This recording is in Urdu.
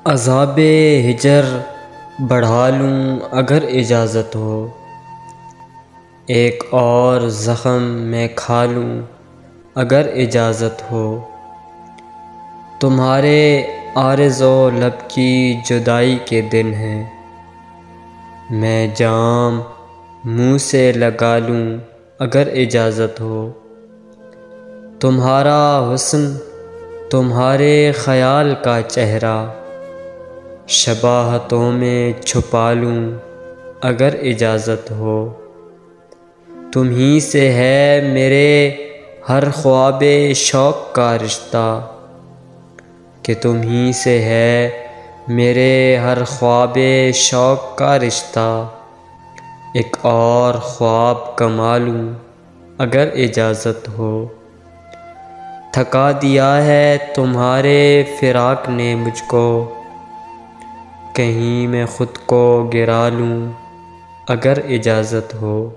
عذاب ہجر بڑھا لوں اگر اجازت ہو، ایک اور زخم میں کھا لوں اگر اجازت ہو۔ تمہارے عارض و لب کی جدائی کے دن ہیں، میں جام منہ سے لگا لوں اگر اجازت ہو۔ تمہارا حسن تمہارے خیال کا چہرہ شباہتوں میں چھپا لوں اگر اجازت ہو۔ تم ہی سے ہے میرے ہر خواب شوق کا رشتہ، کہ تم ہی سے ہے میرے ہر خواب شوق کا رشتہ۔ ایک اور خواب کما لوں اگر اجازت ہو۔ تھکا دیا ہے تمہارے فراق نے مجھ کو، کہیں میں خود کو گرا لوں اگر اجازت ہو۔